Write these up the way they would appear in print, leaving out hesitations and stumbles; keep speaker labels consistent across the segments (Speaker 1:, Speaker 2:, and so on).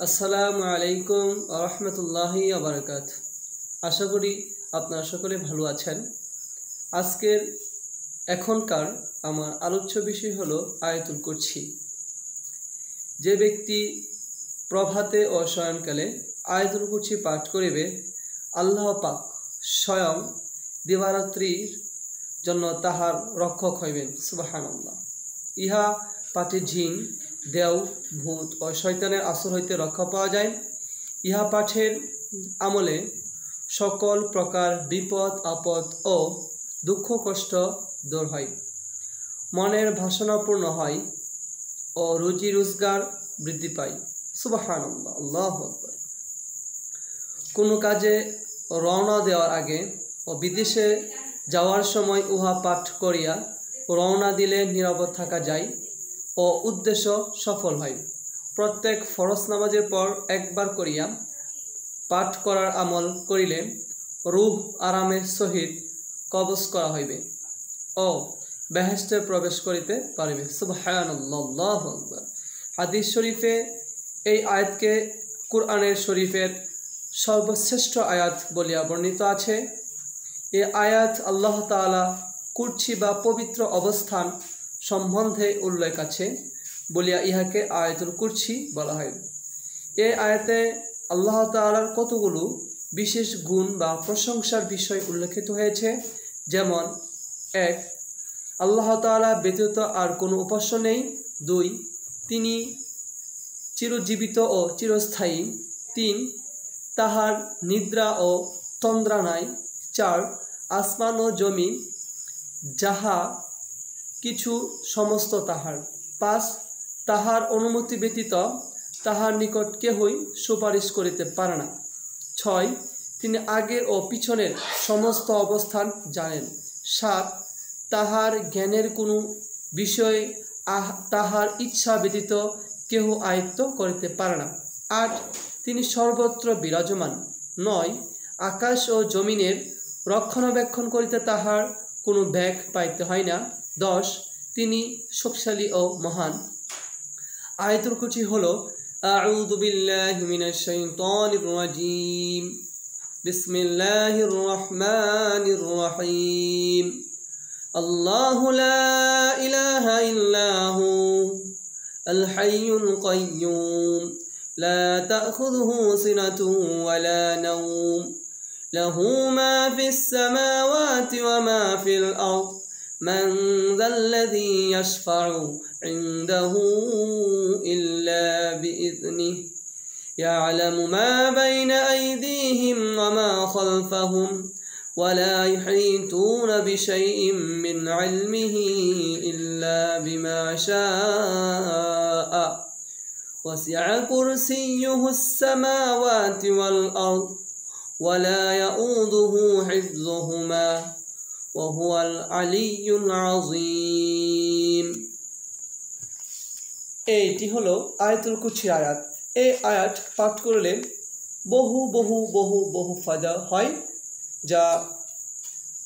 Speaker 1: আসসালামু আলাইকুম ওয়া রাহমাতুল্লাহি ওয়া বারাকাতুহু। আশা করি আপনারা সকলে ভালো আছেন। আজকের এখনকার আমার আলোচ্য বিষয় হলো আয়াতুল কুরসি। যে ব্যক্তি প্রভাতে ও শয়নকালে আয়াতুল কুরসি পাঠ করিবে, আল্লাহ পাক স্বয়ং দিবারাত্রির জন্য তাহার রক্ষক হইবেন। সুবহানাল্লাহ। ইহা পাঠে জিন, দেও, ভূত ও শয়তানের আসর হইতে রক্ষা পাওয়া যায়। ইহা পাঠের আমলে সকল প্রকার বিপদ আপদ ও দুঃখ কষ্ট দূর হয়, মনের বাসনা পূর্ণ হয় ও রুজি রোজগার বৃদ্ধি পায়। সুবহানাল্লাহ, আল্লাহু আকবার। কোনো কাজে রওনা দেওয়ার আগে ও বিদেশে যাওয়ার সময় উহা পাঠ করিয়া রওনা দিলে নিরাপদ থাকা যায় ও উদ্দেশ্য সফল হয়। প্রত্যেক ফরজ নামাজের পর একবার করিয়া পাঠ করার আমল করিলে রূহ আরামের সহিত কবজ করা হইবে ও বেহেশতে প্রবেশ করিতে পারিবে। সুবহানাল্লাহ, আল্লাহু আকবার। হাদিস শরীফে এই আয়াতকে কুরআনের শরীফের সর্বশ্রেষ্ঠ আয়াত বলিয়া বর্ণিত আছে। এই আয়াত আল্লাহ তাআলা কুরসি বা পবিত্র অবস্থান সম্বন্ধে উল্লেখ আছে বলিয়া ইহাকে আয়াতুল কুরসি বলা হয়। এই আয়াতে আল্লাহ তাআলার কতগুলো বিশেষ গুণ বা প্রশংসার বিষয় উল্লেখিত হয়েছে। যেমন 1, আল্লাহ তাআলা ব্যতীত আর কোনো উপাস্য নেই। 2, তিনি চিরজীবিত ও চিরস্থায়ী। 3, তাহার নিদ্রা ও তন্দ্রা নাই। 4, আসমান ও জমিন যাহা কিছু সমস্ত তাহার। 5, তাহার অনুমতি ব্যতীত তাহার নিকট কেহই সুপারিশ করিতে পারে না। 6, তিনি আগের ও পিছনের সমস্ত অবস্থান জানেন। 7, তাহার জ্ঞানের কোনো বিষয়ে তাহার ইচ্ছা ব্যতীত কেহ আয়ত্ত করিতে পারে না। 8, তিনি সর্বত্র বিরাজমান। 9, আকাশ ও জমিনের রক্ষণাবেক্ষণ করিতে তাহার কোনো ব্যাগ পাইতে হয় না। 10, তিনি শক্তিশালী ও মহান। আয়াতুল কুরসি হলো আউযু বিল্লাহি মিনাশ শাইতানির রাজীম, বিসমিল্লাহির রহমানির রহিম। আল্লাহু লা ইলাহা ইল্লাহু আল হাইয়ুল কাইয়্যুম লা তাখুযুহু সিনাতুন ওয়া লা নাওম লাহু মা ফিস সামাওয়াতি ওয়া মা ফিল আরদ من ذا الذي يشفع عنده إلا بإذنه يعلم ما بين أيديهم وما خلفهم ولا يحيطون بشيء من علمه إلا بما شاء وسع كرسيه السماوات والأرض ولا يؤوده حفظهما وهو العلي العظيم। এইটি হলো আয়াতুল কুরসি আয়াত। এই আয়াত পাঠ করলে বহু বহু বহু বহু ফায়দা হয়। যা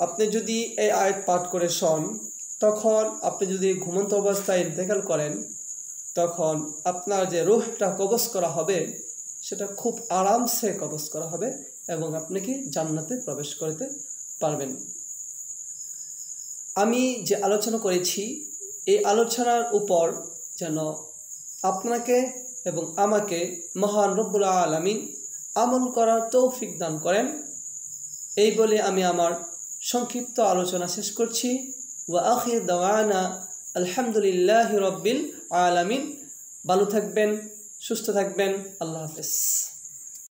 Speaker 1: আপনি যদি এই আয়াত পাঠ করে শোন, তখন আপনি যদি ঘুমন্ত অবস্থায় ইন্তেকাল করেন, তখন আপনার যে রূহটা কবজ করা হবে সেটা খুব আরামসে কবজ করা হবে এবং আপনি কি জান্নাতে প্রবেশ করতে পারবেন। আমি যে আলোচনা করেছি এই আলোচনার উপর যেন আপনাকে এবং আমাকে মহান রব্বুল আলামিন আমল করার তৌফিক দান করেন। এই বলে আমি আমার সংক্ষিপ্ত আলোচনা শেষ করছি। ওয়া আখির দাওয়ানা আলহামদুলিল্লাহি রাব্বিল আলামিন। ভালো থাকবেন, সুস্থ থাকবেন। আল্লাহ হাফেজ।